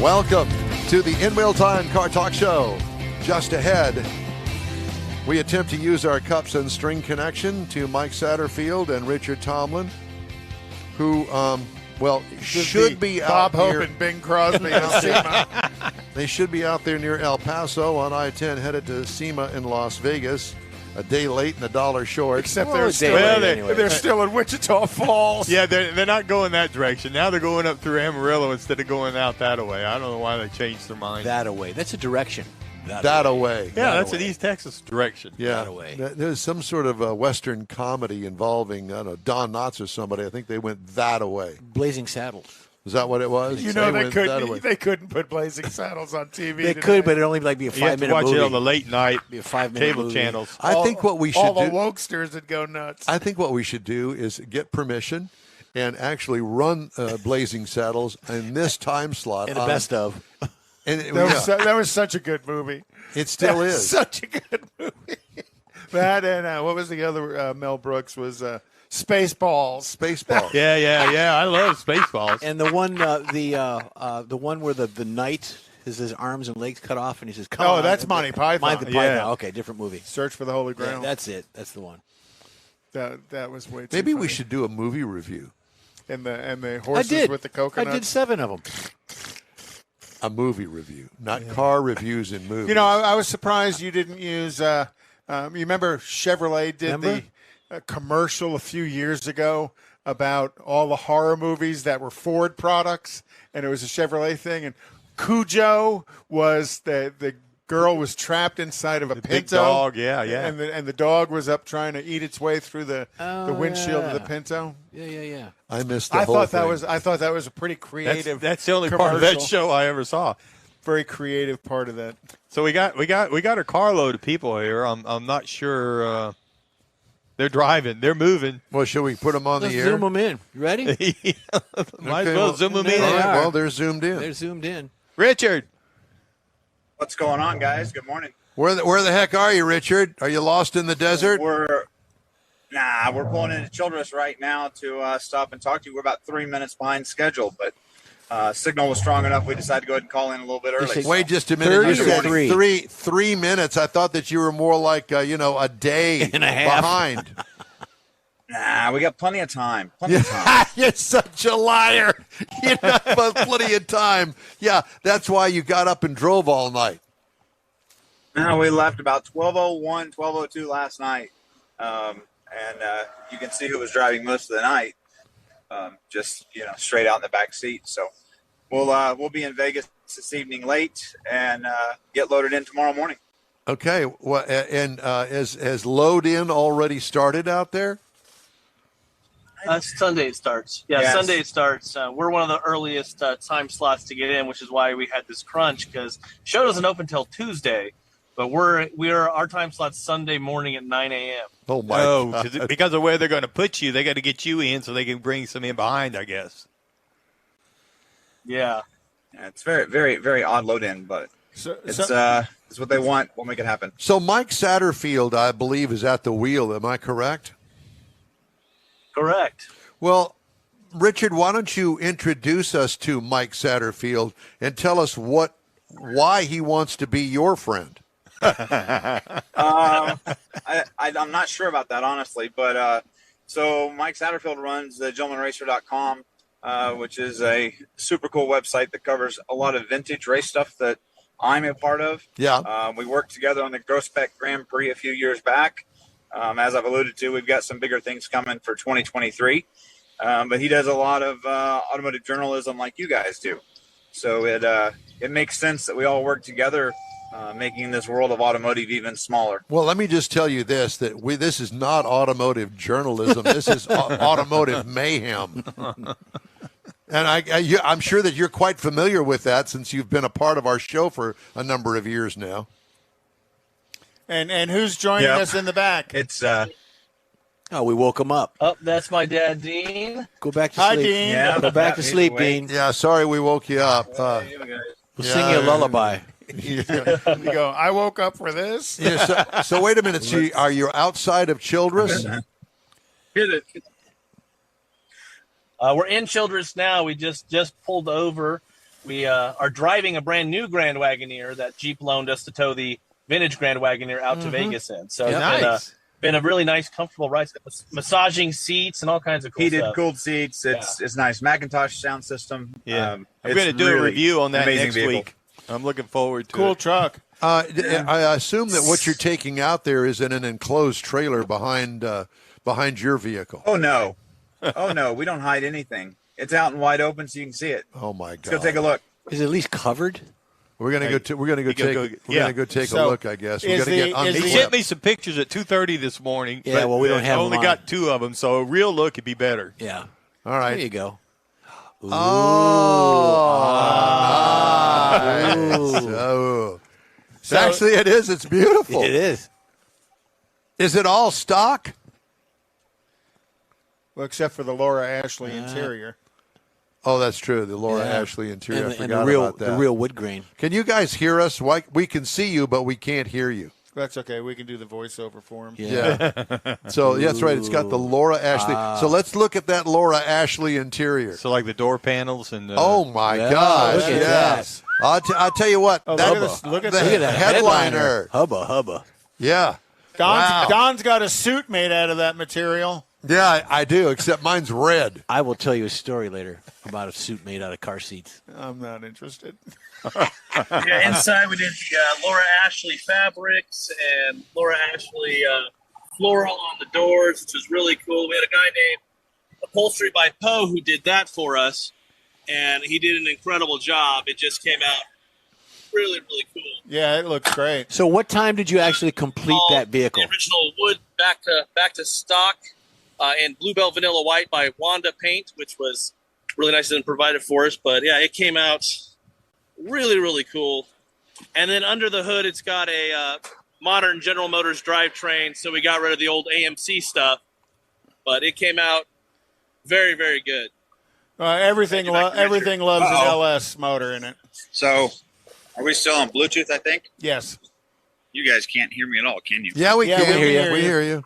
Welcome to the In Real Time Car Talk Show. Just ahead, we attempt to use our cups and string connection to Mike Satterfield and Richard Tomlin, who, should be out Bob Hope here. and Bing Crosby and SEMA. They should be out there near El Paso on I-10 headed to SEMA in Las Vegas. A day late and a dollar short. Except they're still in Wichita Falls. Yeah, they're not going that direction. Now they're going up through Amarillo instead of going out that way. I don't know why they changed their mind. That away. That's a direction. That away. Yeah, that's an East Texas direction. Yeah. That away. There's some sort of a Western comedy involving, I don't know, Don Knotts or somebody. I think they went that away. Blazing Saddles. Is that what it was? You know, went that away. they couldn't put Blazing Saddles on TV. They could, but it'd only be a 5-minute movie. You have to watch it on the late night Be a 5-minute cable movie. channels. I think what we should all do. the wokesters would go nuts. I think what we should do is get permission and actually run Blazing Saddles in this time slot. And the best of. And That was such a good movie. it still is. Such a good movie. That and what was the other Mel Brooks was Spaceballs. Spaceball. Yeah. I love Spaceballs. And the one, the one where the knight has his arms and legs cut off, and he says, "Come on." Oh, that's Monty Python. Monty Python. Yeah. Okay, different movie. Search for the Holy Yeah, Grail. that's it. That's the one. That was way too Maybe funny. we should do a movie review. And the I horses did. with the I coconuts. did 7 of them. A movie review, not car reviews in movies. You know, I was surprised you didn't use. You remember Chevrolet did Remember? the commercial a few years ago about all the horror movies that were Ford products, and it was a Chevrolet thing. And Cujo was the girl was trapped inside of a The Pinto. big dog, yeah. And the dog was up trying to eat its way through the windshield of the yeah. Pinto. Yeah. I missed the I whole thought thing. that was a pretty creative. That's the only part of that commercial. show I ever saw. Very creative part of that. So we got a carload of people here. I'm not sure. They're driving. They're moving. Well, should we put them on Let's the air? zoom them in. You ready? Might Okay, as well zoom them there in. they All right, are. well, they're zoomed in. They're zoomed in. Richard. What's going on, guys? Good morning. Where the heck are you, Richard? Are you lost in the desert? We're pulling into Childress right now to stop and talk to you. We're about 3 minutes behind schedule, but signal was strong enough. We decided to go ahead and call in a little bit early. say- Wait just a minute. You 30 or said 3? 3 minutes. I thought that you were more like a day And a half. behind. Nah, we got plenty of time. Plenty of time. You're such a liar. You have plenty of time. Yeah, that's why you got up and drove all night. No, we left about 12:01, 12:02 last night, and you can see who was driving most of the night. Just straight out in the back seat. So we'll be in Vegas this evening late and get loaded in tomorrow morning. Okay. Well, and has load in already started out there? Sunday it starts. Yeah, Yes. Sunday it starts. We're one of the earliest time slots to get in, which is why we had this crunch because show doesn't open till Tuesday, but our time slot's Sunday morning at 9 a.m. Oh my! No, God. because of where they're going to put you, they got to get you in so they can bring some in behind, I guess. Yeah. Yeah, it's very, very, very odd load in, but it's what they want. We'll make it happen. So Mike Satterfield, I believe, is at the wheel. Am I correct? Correct. Well, Richard, why don't you introduce us to Mike Satterfield and tell us why he wants to be your friend? I'm not sure about that, honestly, but so Mike Satterfield runs the gentlemanracer.com, which is a super cool website that covers a lot of vintage race stuff that I'm a part of. Yeah. We worked together on the Grospec Grand Prix a few years back. As I've alluded to, we've got some bigger things coming for 2023. But he does a lot of automotive journalism like you guys do. So it makes sense that we all work together, making this world of automotive even smaller. Well, let me just tell you this, this is not automotive journalism. This is automotive mayhem. And I'm sure that you're quite familiar with that since you've been a part of our show for a number of years now. And who's joining us in the back? It's Oh, we woke him up. Oh, that's my dad, Dean. Go back to Hi, sleep. Dean. Yeah. Go back to He's sleep, awake. Dean. Yeah, sorry we woke you up. We'll Yeah, sing you a lullaby. You go, I woke up for this. Yeah, so wait a minute. So are you outside of Childress? We're in Childress now. We just pulled over we are driving a brand new Grand Wagoneer that Jeep loaned us to tow the vintage Grand Wagoneer out to Vegas in. So it's been a really nice, comfortable ride. Massaging seats and all kinds of cool Heated, stuff. cooled seats. It's nice. Macintosh sound system. Yeah. I'm going to do a review on that next week. I'm looking forward to it. Cool truck. I assume that what you're taking out there is in an enclosed trailer behind your vehicle. Oh, no. We don't hide anything. It's out and wide open so you can see it. Oh, my God. Let's go take a look. Is it at least covered? We're gonna go take a look. I guess we're gonna get He sent me some pictures at 2:30 this morning. Yeah, well, we don't have. Only got 2 of them, so a real look would be better. Yeah. All right. There you go. Ooh. Oh. So, actually, it is. It's beautiful. It is. Is it all stock? Well, except for the Laura Ashley interior. Oh, that's true. The Laura Ashley interior. I forgot about that. The real wood grain. Can you guys hear us? We can see you, but we can't hear you. That's okay. We can do the voiceover for him. Yeah. So that's right. It's got the Laura Ashley. So let's look at that Laura Ashley interior. So like the door panels and. Oh my gosh! Look at Yes. I'll tell you what. Oh, look at the that headliner. Hubba. Yeah. Don's got a suit made out of that material. Yeah, I do, except mine's red. I will tell you a story later about a suit made out of car seats. I'm not interested. Inside we did the Laura Ashley fabrics and Laura Ashley floral on the doors, which was really cool. We had a guy named Upholstery by Poe who did that for us, and he did an incredible job. It just came out really, really cool. Yeah, it looks great. So what time did you actually complete that vehicle? The original wood back to stock. And Bluebell Vanilla White by Wanda Paint, which was really nice and provided for us. But, yeah, it came out really, really cool. And then under the hood, it's got a modern General Motors drivetrain, so we got rid of the old AMC stuff. But it came out very, very good. Everything loves an LS motor in it. So, are we still on Bluetooth, I think? Yes. You guys can't hear me at all, can you? Yeah, we can. we hear you. We hear you.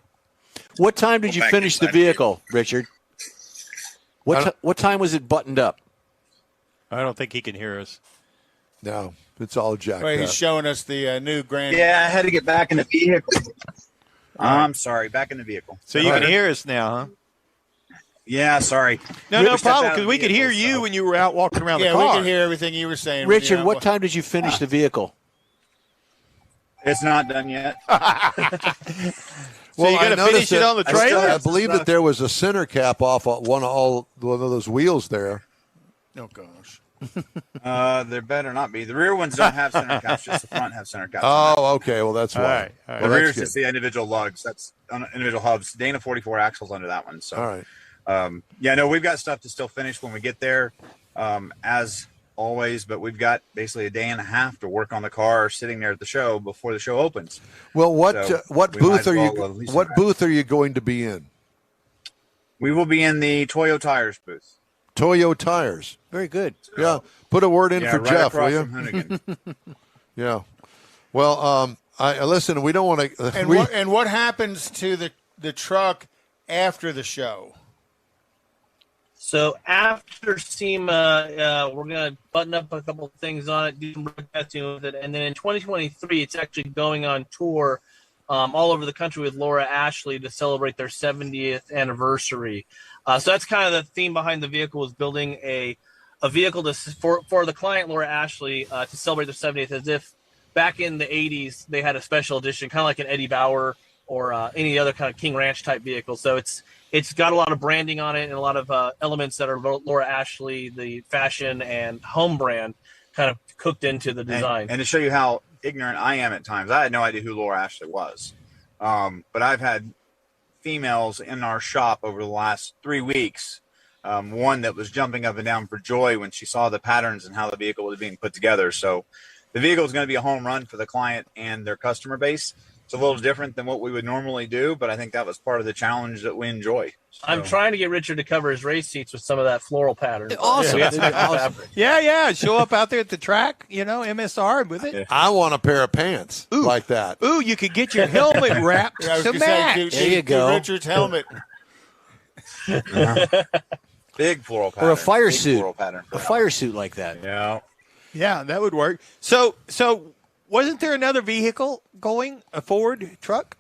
What time did you finish the vehicle, Richard? What time was it buttoned up? I don't think he can hear us. No, it's all jacked Wait, up. he's showing us the new Grand. Yeah, I had to get back in the vehicle. I'm sorry, back in the vehicle. So you can hear us now, huh? Yeah, sorry. No problem, because we could hear you when you were out walking around the car. Yeah, we could hear everything you were saying. Richard, what time did you finish the vehicle? It's not done yet. So you got to finish it on the trailer? I believe that there was a center cap off one of those wheels there. Oh, gosh. There better not be. The rear ones don't have center caps, just the front have center caps. Oh, okay. Well, that's why. All right. The rear is just the individual lugs. That's on individual hubs. Dana 44 axles under that one. So, all right. We've got stuff to still finish when we get there, as always. But we've got basically a day and a half to work on the car sitting there at the show before the show opens. Well, what booth are you going to be in? We will be in the Toyo Tires booth. Toyo Tires. Very good. Yeah. Put a word in for right Jeff, will across you? from Hoonigan. Yeah. Well, I listen. We don't want to. And what happens to the truck after the show? So after SEMA, we're going to button up a couple of things on it, do some road testing with it, and then in 2023, it's actually going on tour all over the country with Laura Ashley to celebrate their 70th anniversary. So that's kind of the theme behind the vehicle, is building a vehicle for the client, Laura Ashley, to celebrate their 70th, as if back in the 80s they had a special edition, kind of like an Eddie Bauer or any other kind of King Ranch type vehicle. So it's got a lot of branding on it and a lot of elements that are Laura Ashley, the fashion and home brand, kind of cooked into the design. And to show you how ignorant I am at times, I had no idea who Laura Ashley was. But I've had females in our shop over the last 3 weeks. One that was jumping up and down for joy when she saw the patterns and how the vehicle was being put together. So the vehicle is going to be a home run for the client and their customer base. It's a little different than what we would normally do, but I think that was part of the challenge that we enjoy. So. I'm trying to get Richard to cover his race seats with some of that floral pattern. Awesome. Yeah. Show up out there at the track, MSR with it. Yeah. I want a pair of pants like that. Ooh, you could get your helmet wrapped to match. There you go. Richard's helmet. Big floral pattern. Or a fire Big suit. floral pattern A fire suit like that. Yeah. Yeah, that would work. So wasn't there another vehicle going, a Ford truck?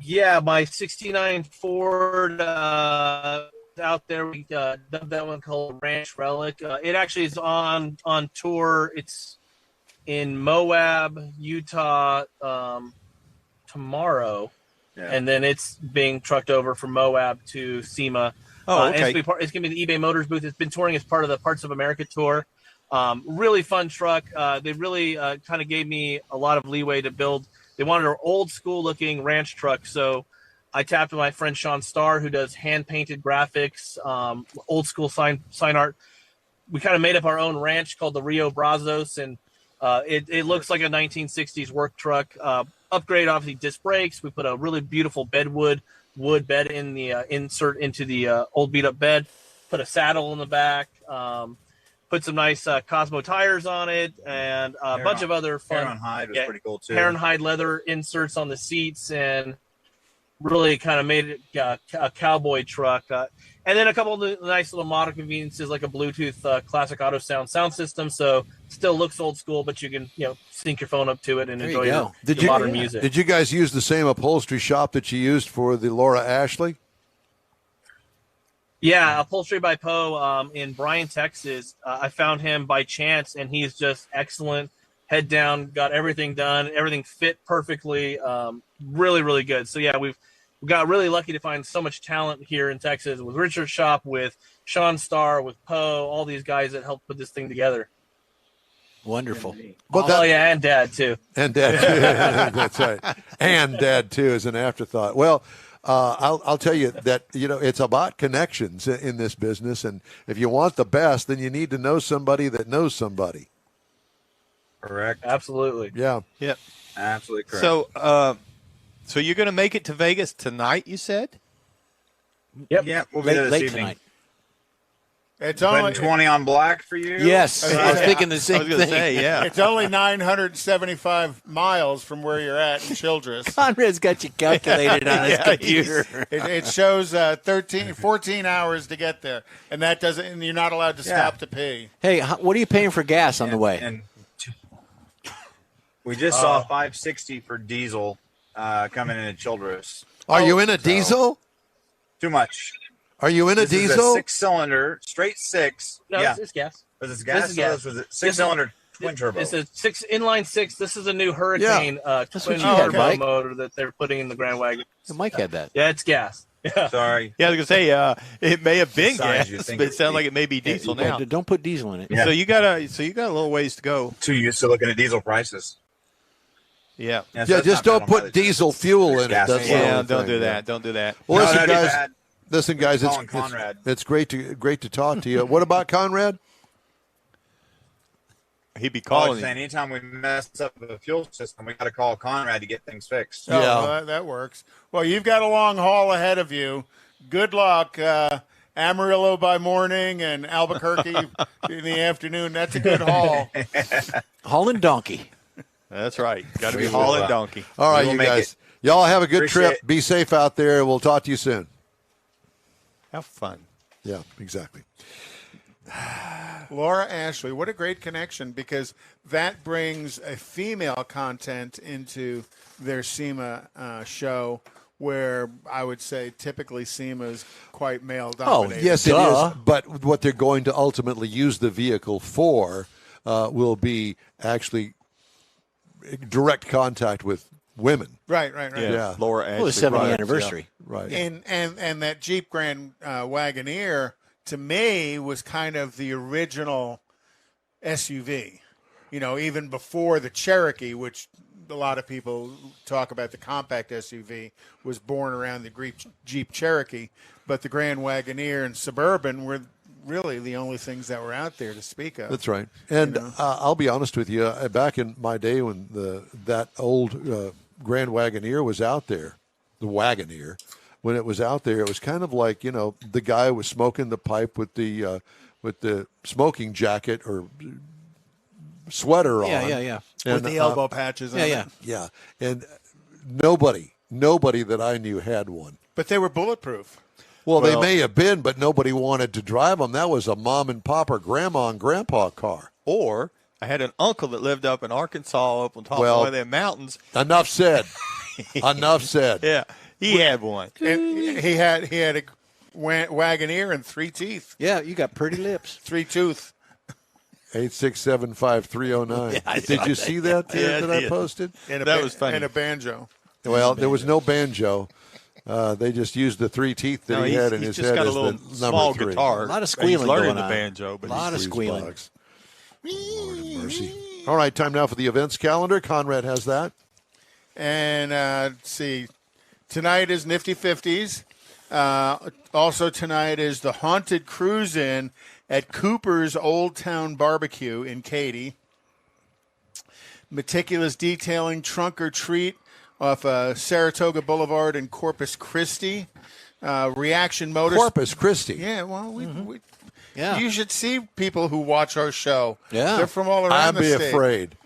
Yeah, my '69 Ford out there. We dubbed that one called Ranch Relic. It actually is on tour. It's in Moab, Utah tomorrow, and then it's being trucked over from Moab to SEMA. Oh, and okay. it's going to be the eBay Motors booth. It's been touring as part of the Parts of America tour. Really fun truck. They really kind of gave me a lot of leeway to build. They wanted an old school looking ranch truck, so I tapped my friend Sean Starr, who does hand painted graphics, old school sign art. We kind of made up our own ranch called the Rio Brazos, and it looks like a 1960s work truck. Upgrade, obviously, disc brakes. We put a really beautiful wood bed in the insert into the old beat up bed. Put a saddle in the back. Put some nice Cosmo tires on it, and a bunch of other fun. Hair on hide was pretty cool too. Hair and hide leather inserts on the seats, and really kind of made it a cowboy truck. And then a couple of nice little modern conveniences, like a Bluetooth classic auto sound system. So still looks old school, but you can sync your phone up to it and enjoy your modern music. Did you guys use the same upholstery shop that you used for the Laura Ashley? Yeah, Upholstery by Poe in Bryan, Texas. I found him by chance, and he's just excellent. Head down, got everything done. Everything fit perfectly. Really, really good. So, yeah, we got really lucky to find so much talent here in Texas with Richard's shop, with Sean Starr, with Poe, all these guys that helped put this thing together. Wonderful. Yeah, and Dad, too. And Dad, too. That's right. And Dad, too, is an afterthought. Well, I'll tell you that, it's about connections in this business. And if you want the best, then you need to know somebody that knows somebody. Correct. Absolutely. Yeah. Yep. Absolutely correct. So you're going to make it to Vegas tonight, you said? Yep. Yeah, we'll be there this late evening. tonight. It's Putting only 20 on black for you. Yes, I was thinking the I same was going to thing. say, yeah. It's only 975 miles from where you're at in Childress. Conrad's got you calculated on his computer. It shows 14 hours to get there, and that doesn't. And you're not allowed to stop to pee. Hey, what are you paying for gas on the way? And we just saw $5.60 for diesel coming in at Childress. Are you in a diesel? Too much. Are you in a This is diesel? a 6-cylinder, straight six. No, yeah. it's gas. Was it gas? This is gas. Was it 6-cylinder twin turbo? It's a inline six. This is a new Hurricane That's twin what you had, turbo Mike. motor that they're putting in the Grand Wagon. Mike had that. Yeah, it's gas. Yeah. Sorry. Yeah, I was going to say, it may have been Size gas, you but think it sounds like it may be diesel now. Don't put diesel in it. Yeah. So you got a little ways to go. Too used to looking at diesel prices. Yeah. Yeah, so Yeah, it's just not don't bad on put mileage. diesel fuel in it. Gas That's the engine. Yeah, only don't thing, do that. Don't do that. Well, No, listen, that'd be guys. bad. Listen, guys. Calling Conrad. It's great to talk to you. What about Conrad? He'd be I was calling saying, you. anytime we mess up the fuel system, we got to call Conrad to get things fixed. Oh, Yeah. well, that works. Well, you've got a long haul ahead of you. Good luck. Amarillo by morning and Albuquerque in the afternoon. That's a good haul. Hauling donkey. That's right. Got to be We will, hauling donkey. All right, We will you make guys. it. Y'all have a good Appreciate trip. it. Be safe out there. We'll talk to you soon. Have fun. Yeah, exactly. Laura Ashley, what a great connection, because that brings a female content into their SEMA show, where I would say typically SEMA is quite male dominated. Yes, Duh. it is. But what they're going to ultimately use the vehicle for will be actually direct contact with women. Right. Yeah. Laura Ashley. Well, the 70th Right. anniversary. Right. And that Jeep Grand Wagoneer, to me, was kind of the original SUV. Even before the Cherokee, which a lot of people talk about the compact SUV, was born around the Jeep Cherokee. But the Grand Wagoneer and Suburban were really the only things that were out there to speak of. That's right. And I'll be honest with you. Back in my day when that old Grand Wagoneer was out there, the Wagoneer, when it was out there, it was kind of like, the guy was smoking the pipe with the smoking jacket or sweater on. Yeah. With the elbow patches on it. Yeah. And nobody that I knew had one. But they were bulletproof. Well, they may have been, but nobody wanted to drive them. That was a mom and pop or grandma and grandpa car. or I had an uncle that lived up in Arkansas, up on top of one of them mountains. Enough said. Enough said. Yeah, he had one. And he had a Wagoneer and 3 teeth. Yeah, you got pretty lips. 3 tooth. 8675309. Yeah, Did you see that that I posted? And That was funny. And a banjo. Well, there was no banjo. They just used the 3 teeth that he had in his just head got a as little the small number 3. guitar. A lot of He's squealing learning going the on. banjo, but A lot of Please, squealing. bugs. Lord have mercy. All right, time now for the events calendar. Conrad has that. And let's see. Tonight is Nifty 50s. Also tonight is the Haunted Cruise-In at Cooper's Old Town Barbecue in Katy. Meticulous detailing trunk or treat off Saratoga Boulevard in Corpus Christi. Reaction Motors. Corpus Christi. Yeah, well, we Yeah. you should see people who watch our show. Yeah. They're from all around I'd the be state. afraid.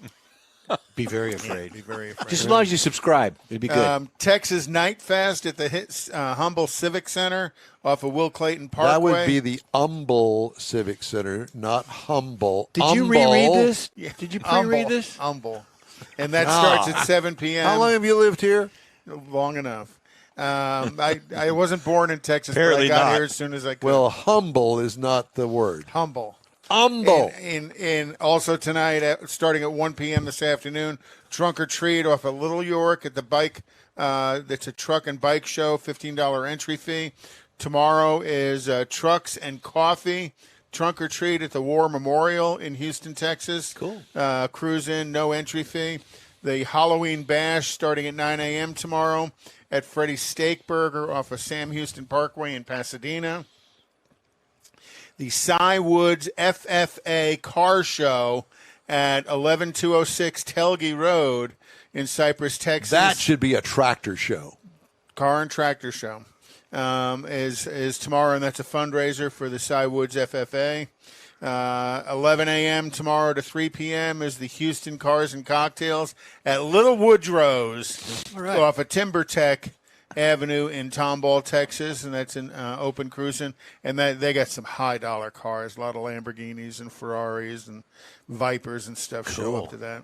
Be very afraid. Be very afraid. Just as long as you subscribe, it'd be good. Texas Night Fest at the Humble Civic Center off of Will Clayton Parkway. That would be the Humble Civic Center, not Humble. Did you Humble. reread this? Yeah. Did you pre-read Humble. this? Humble. And that starts at 7 p.m. How long have you lived here? Long enough. I wasn't born in Texas, Apparently but I got not. here as soon as I could. Well, humble is not the word. Humble. Humble. And also tonight, starting at 1 p.m. this afternoon, Trunk or Treat off of Little York at the bike. That's a truck and bike show, $15 entry fee. Tomorrow is Trucks and Coffee, Trunk or Treat at the War Memorial in Houston, Texas. Cool. Cruise in, no entry fee. The Halloween Bash starting at 9 a.m. tomorrow at Freddy's Steak Burger off of Sam Houston Parkway in Pasadena. The Cy Woods FFA Car Show at 11206 Telge Road in Cypress, Texas. That should be a tractor show. Car and Tractor Show is tomorrow, and that's a fundraiser for the Cy Woods FFA. 11 a.m. tomorrow to 3 p.m. is the Houston Cars and Cocktails at Little Woodrow's off of Timber Tech Avenue in Tomball, Texas, and that's in open cruising. And they got some high-dollar cars, a lot of Lamborghinis and Ferraris and Vipers and stuff show up to that.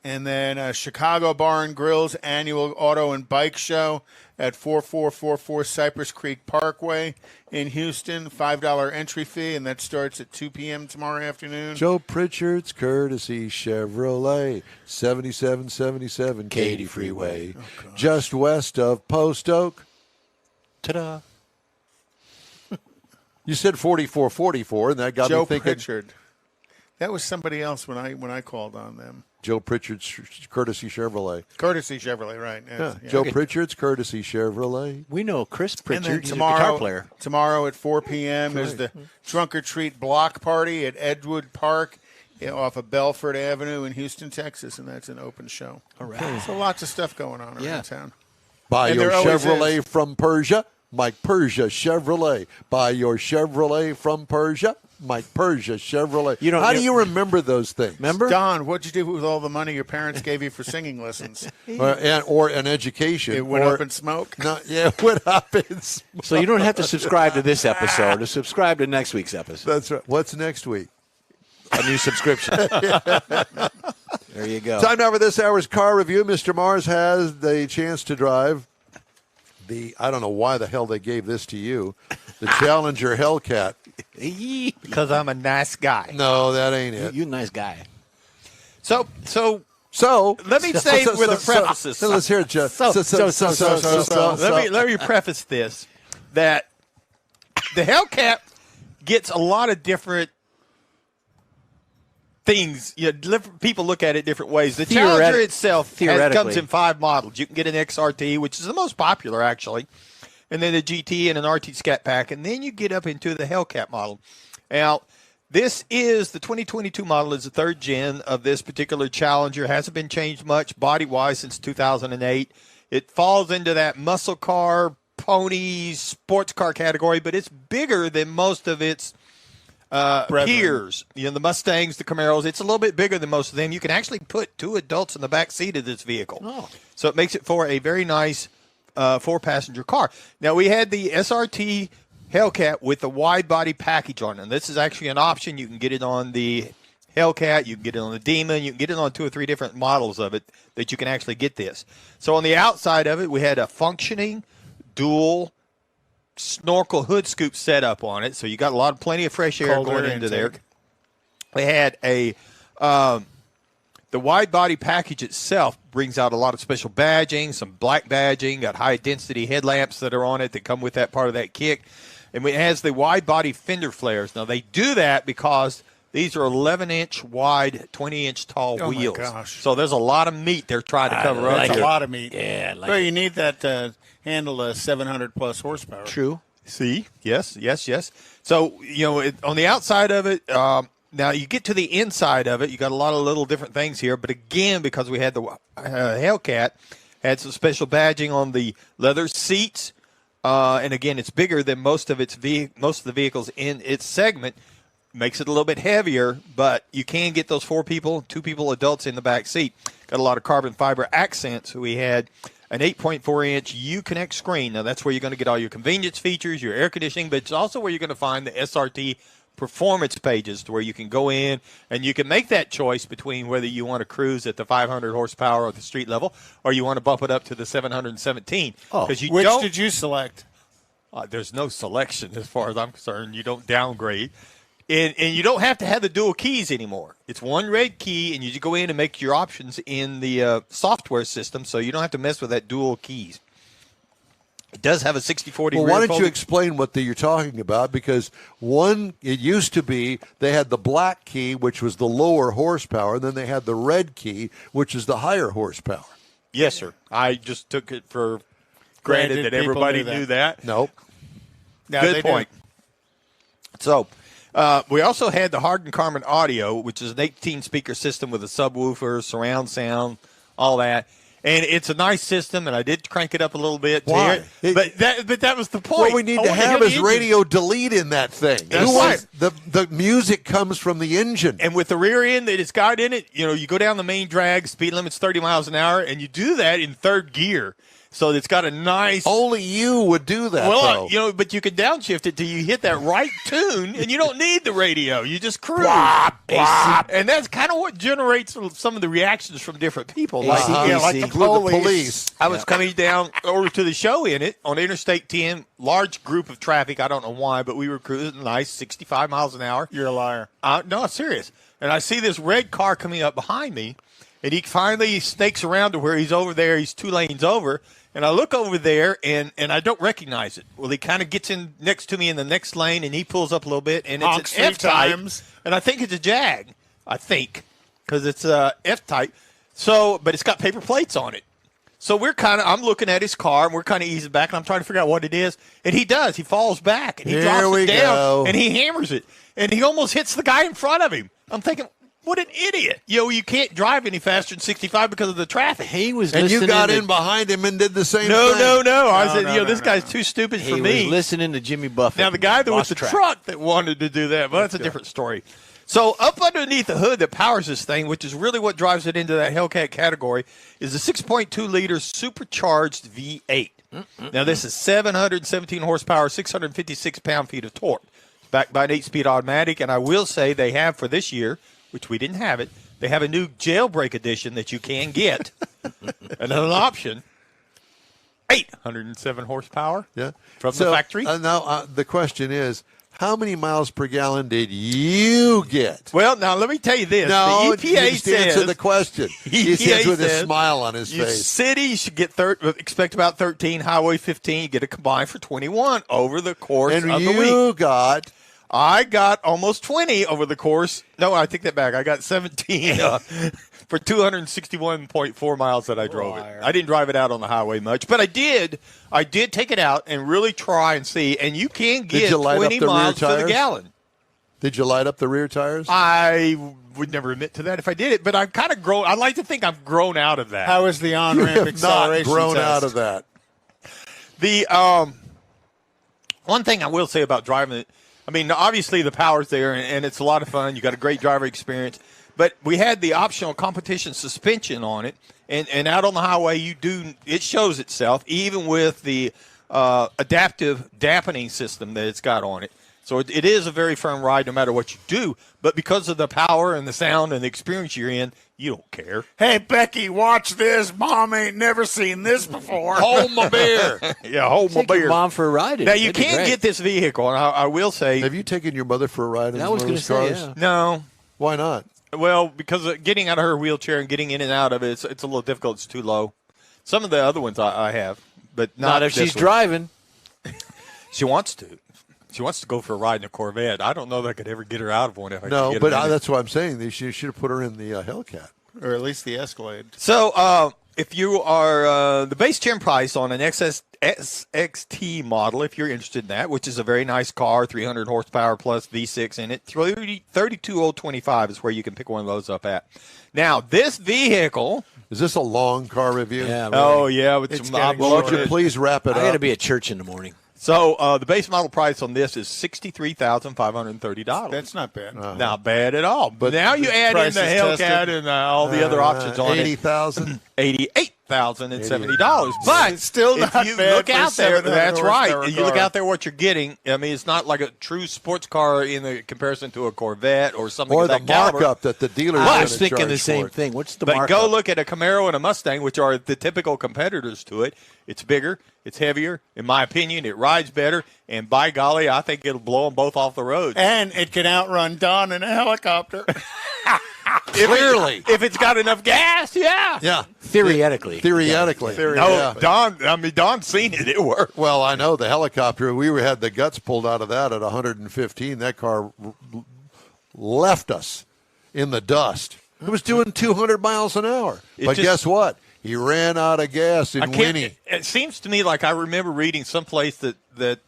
And then Chicago Bar and Grill's annual auto and bike show at 4444 Cypress Creek Parkway in Houston. $5 entry fee, and that starts at 2 p.m. tomorrow afternoon. Joe Pritchard's Courtesy Chevrolet, 7777 Katy Freeway, just west of Post Oak. Ta-da. You said 4444, and that got Joe me thinking. Pritchard. That was somebody else when I called on them. Joe Pritchard's Courtesy Chevrolet. Courtesy Chevrolet, right? Yeah. Yeah. Joe Pritchard's Courtesy Chevrolet. We know Chris And Pritchard. then He's a guitar player. tomorrow at 4 p.m. is the Trunk or Treat block party at Edgewood Park off of Belford Avenue in Houston, Texas, and that's an open show. All right. So lots of stuff going on around town. Buy And your there always Chevrolet is. from Persia, Mike Persia Chevrolet. Buy your Chevrolet from Persia, Mike Persia Chevrolet. How do you remember those things? Remember? Don, what'd you do with all the money your parents gave you for singing lessons? Or an education. It went or, up in smoke? No, yeah, it went up in smoke. So you don't have to subscribe to this episode to subscribe to next week's episode. That's right. What's next week? A new subscription. There you go. Time now for this hour's car review. Mr. Mars has the chance to drive I don't know why the hell they gave this to you, the Challenger Hellcat. Because I'm a nice guy. No, that ain't it. You nice guy. So let me say with a preface. So let's hear it, Jeff. Let me preface this that the Hellcat gets a lot of different things. People look at it different ways. The Challenger itself comes in 5 models. You can get an XRT, which is the most popular actually, and then a GT and an RT Scat Pack, and then you get up into the Hellcat model. Now, this is the 2022 model. Is the 3rd gen of this particular Challenger. Hasn't been changed much body-wise since 2008. It falls into that muscle car, pony, sports car category, but it's bigger than most of its peers. The Mustangs, the Camaros. It's a little bit bigger than most of them. You can actually put 2 adults in the back seat of this vehicle. Oh. So it makes it for a very nice 4-passenger car. Now, we had the SRT Hellcat with the wide body package on it. And this is actually an option. You can get it on the Hellcat, you can get it on the Demon, you can get it on 2 or 3 different models of it that you can actually get this. So on the outside of it, we had a functioning dual snorkel hood scoop setup on it. So you got plenty of fresh air going into there. We had a the wide body package itself brings out a lot of special badging, some black badging, got high density headlamps that are on it that come with that part of that kick. And it has the wide body fender flares. Now they do that because these are 11-inch wide, 20-inch tall wheels. My gosh. So there's a lot of meat they're trying to cover up. That's here. a lot of meat. Yeah, well, you need that to handle a 700-plus horsepower. True. See? Yes. So, on the outside of it, now you get to the inside of it, you got a lot of little different things here. But again, because we had the Hellcat, had some special badging on the leather seats. And again, it's bigger than most of the vehicles in its segment. Makes it a little bit heavier, but you can get those 2 people adults in the back seat. Got a lot of carbon fiber accents. We had an 8.4-inch Uconnect screen. Now, that's where you're going to get all your convenience features, your air conditioning, but it's also where you're going to find the SRT performance pages to where you can go in and you can make that choice between whether you want to cruise at the 500 horsepower at the street level or you want to bump it up to the 717. Which did you select? There's no selection as far as I'm concerned. You don't downgrade. And you don't have to have the dual keys anymore. It's one red key, and you just go in and make your options in the software system, so you don't have to mess with that dual keys. It does have a 60/40 Well, rear why don't folding. you explain what you're talking about? Because it used to be they had the black key, which was the lower horsepower, and then they had the red key, which is the higher horsepower. Yes, sir. I just took it for granted that everybody knew that. Nope. Good point. So we also had the Hardin Carmen Audio, which is an 18-speaker system with a subwoofer, surround sound, all that. And it's a nice system, and I did crank it up a little bit. Why? But that was the point. What we need to have is radio delete in that thing. That's right. The music comes from the engine. And with the rear end that it's got in it, you go down the main drag, speed limit's 30 miles an hour, and you do that in third gear. So it's got a nice. Only you would do that. Well, but you can downshift it till you hit that right tune, and you don't need the radio. You just cruise. And that's kind of what generates some of the reactions from different people. Like the police. I was coming down over to the show in it on Interstate 10, large group of traffic. I don't know why, but we were cruising nice, 65 miles an hour. You're a liar. No, I'm serious. And I see this red car coming up behind me, and he finally snakes around to where he's over there. He's 2 lanes over. And I look over there, and I don't recognize it. Well, he kind of gets in next to me in the next lane, and he pulls up a little bit, and it's an F-type. And I think it's a Jag, because it's F-type. So, but it's got paper plates on it. So I'm looking at his car, and we're kind of easing back, and I'm trying to figure out what it is. And he does. He falls back, and he drops it down, and he hammers it. And he almost hits the guy in front of him. I'm thinking, what an idiot. You can't drive any faster than 65 because of the traffic. He was and you got in behind him and did the same thing. No. I said, this guy's too stupid for me. He was listening to Jimmy Buffett. Now, the guy that was the truck that wanted to do that, but that's a different story. So up underneath the hood that powers this thing, which is really what drives it into that Hellcat category, is a 6.2-liter supercharged V8. Now, this is 717 horsepower, 656 pound-feet of torque. Backed by an 8-speed automatic, and I will say they have for this year, which we didn't have it, they have a new jailbreak edition that you can get. And an option, 807 horsepower from the factory. Now, the question is, how many miles per gallon did you get? Well, now let me tell you this. No, the EPA just says, answer the question. He says with a smile on his face. City, you should get expect about 13. Highway 15, you get a combined for 21 over the course of the week. I got almost 20 over the course. No, I take that back. I got 17 for 261.4 miles that I drove it. I didn't drive it out on the highway much, but I did take it out and really try and see. And you can get 20 miles to the gallon. Did you light up the rear tires? I would never admit to that if I did it, but I've kind of grown. I like to think I've grown out of that. How is the on-ramp acceleration not grown test? out of that. The one thing I will say about driving it, I mean, obviously the power's there, and it's a lot of fun. You got a great driver experience. But we had the optional competition suspension on it, and out on the highway, it shows itself, even with the adaptive dampening system that it's got on it. So it is a very firm ride no matter what you do. But because of the power and the sound and the experience you're in, you don't care. Hey, Becky, watch this. Mom ain't never seen this before. Hold my beer. Yeah, hold my Take your beer. mom for a ride. Now, you can get this vehicle, and I will say. Have you taken your mother for a ride in I one was of going those to cars? say, yeah. No. Why not? Well, because of getting out of her wheelchair and getting in and out of it, it's a little difficult. It's too low. Some of the other ones I have, but Not if this she's one. driving. She wants to. She wants to go for a ride in a Corvette. I don't know that I could ever get her out of one if I could No, get but her in it. that's what I'm saying. They should have put her in the Hellcat. Or at least the Escalade. So if you are the base trim price on an SXT model, if you're interested in that, which is a very nice car, 300 horsepower plus V6 in it, $32,025 is where you can pick one of those up at. Now, this vehicle. Is this a long car review? Yeah. Really. Oh, yeah. With It's some getting Well, would you please wrap it I up? got to be at church in the morning. So the base model price on this is $63,530. That's not bad. Not bad at all. But now you add in price the is Hellcat tested. and all the other options on it. $80,000. $88,070. But It's still if not you bad look for out there, 700 that's right. horsepower You look car. out there, what you're getting. I mean, it's not like a true sports car in the comparison to a Corvette or something Or of the that caliber. markup that the dealer is I going was to thinking charge the same for it. thing. What's the But markup? go look at a Camaro and a Mustang, which are the typical competitors to it. It's bigger, it's heavier. In my opinion, it rides better. And by golly, I think it'll blow them both off the road. And it can outrun Don in a helicopter. Clearly. If it's got enough gas, yeah. Yeah. Theoretically. Theoretically. No, Yeah. Don's seen it. It worked. Well, I know the helicopter. We had the guts pulled out of that at 115. That car left us in the dust. It was doing 200 miles an hour. But guess what? He ran out of gas in Winnie. It seems to me like I remember reading someplace that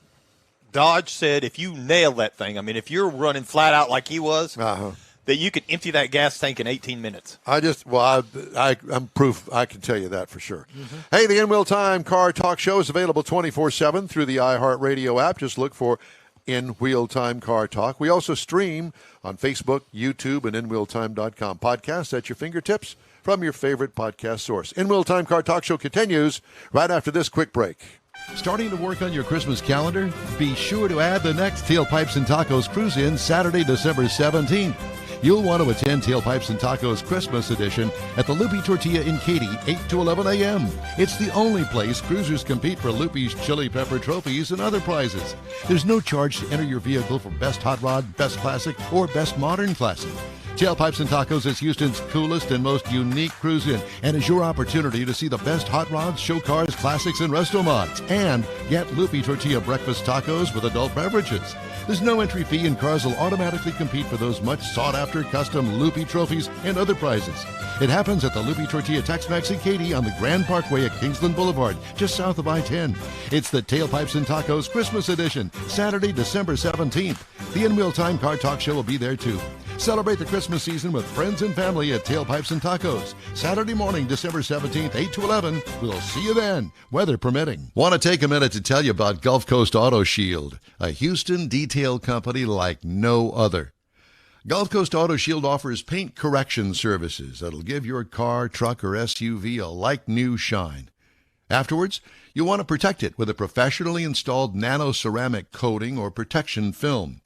Dodge said if you nail that thing, I mean, if you're running flat out like he was, that you could empty that gas tank in 18 minutes. I'm proof. I can tell you that for sure. Hey, the In Wheel Time Car Talk Show is available 24/7 through the iHeartRadio app. Just look for In Wheel Time Car Talk. We also stream on Facebook, YouTube, and InWheelTime.com. Podcasts at your fingertips from your favorite podcast source. In Wheel Time Car Talk Show continues right after this quick break. Starting to work on your Christmas calendar? Be sure to add the next Tailpipes and Tacos Cruise-In Saturday, December 17th. You'll want to attend Tailpipes and Tacos Christmas Edition at the Loopy Tortilla in Katy, 8 to 11 a.m. It's the only place cruisers compete for Loopy's Chili Pepper trophies and other prizes. There's no charge to enter your vehicle for Best Hot Rod, Best Classic, or Best Modern Classic. Tailpipes and Tacos is Houston's coolest and most unique cruise-in and is your opportunity to see the best hot rods, show cars, classics, and resto mods. And get Loopy Tortilla breakfast tacos with adult beverages. There's no entry fee and cars will automatically compete for those much sought-after custom Loopy trophies and other prizes. It happens at the Loopy Tortilla Tex-Mex in Katy on the Grand Parkway at Kingsland Boulevard, just south of I-10. It's the Tailpipes and Tacos Christmas Edition, Saturday, December 17th. The In Wheel Time Car Talk Show will be there too. Celebrate the Christmas season with friends and family at Tailpipes and Tacos. Saturday morning, December 17th, 8 to 11. We'll see you then, weather permitting. Want to take a minute to tell you about Gulf Coast Auto Shield, a Houston detail company like no other. Gulf Coast Auto Shield offers paint correction services that'll give your car, truck, or SUV a like-new shine. Afterwards, you'll want to protect it with a professionally installed nano-ceramic coating or protection film.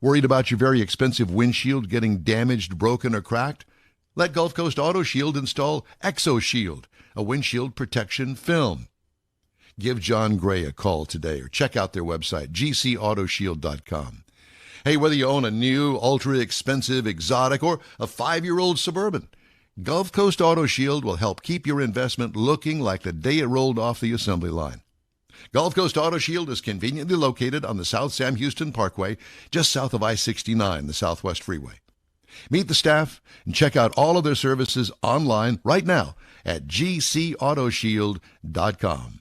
Worried about your very expensive windshield getting damaged, broken, or cracked? Let Gulf Coast Auto Shield install ExoShield, a windshield protection film. Give John Gray a call today or check out their website, gcautoshield.com. Hey, whether you own a new, ultra-expensive, exotic, or a 5-year-old Suburban, Gulf Coast Auto Shield will help keep your investment looking like the day it rolled off the assembly line. Gulf Coast Auto Shield is conveniently located on the South Sam Houston Parkway, just south of I-69, the Southwest Freeway. Meet the staff and check out all of their services online right now at gcautoshield.com.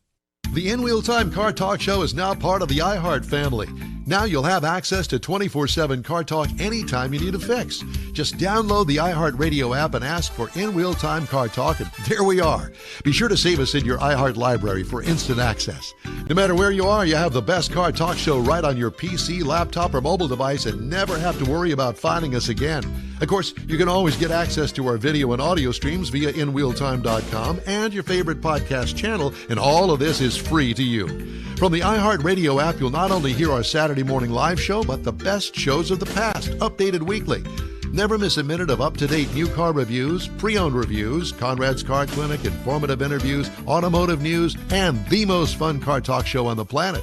The In Wheel Time Car Talk Show is now part of the iHeart family. Now you'll have access to 24/7 Car Talk anytime you need a fix. Just download the iHeartRadio app and ask for In Wheel Time Car Talk, and there we are. Be sure to save us in your iHeart library for instant access. No matter where you are, you have the best Car Talk show right on your PC, laptop, or mobile device and never have to worry about finding us again. Of course, you can always get access to our video and audio streams via InWheelTime.com and your favorite podcast channel, and all of this is free to you. From the iHeartRadio app, you'll not only hear our Saturday morning live show, but the best shows of the past, updated weekly. Never miss a minute of up-to-date new car reviews, pre-owned reviews, Conrad's Car Clinic, informative interviews, automotive news, and the most fun car talk show on the planet.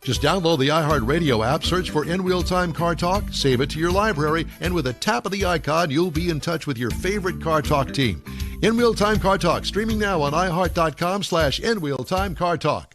Just download the iHeartRadio app, search for In Wheel Time Car Talk, save it to your library, and with a tap of the icon, you'll be in touch with your favorite Car Talk team. In Wheel Time Car Talk, streaming now on iHeart.com/InWheelTimeCarTalk.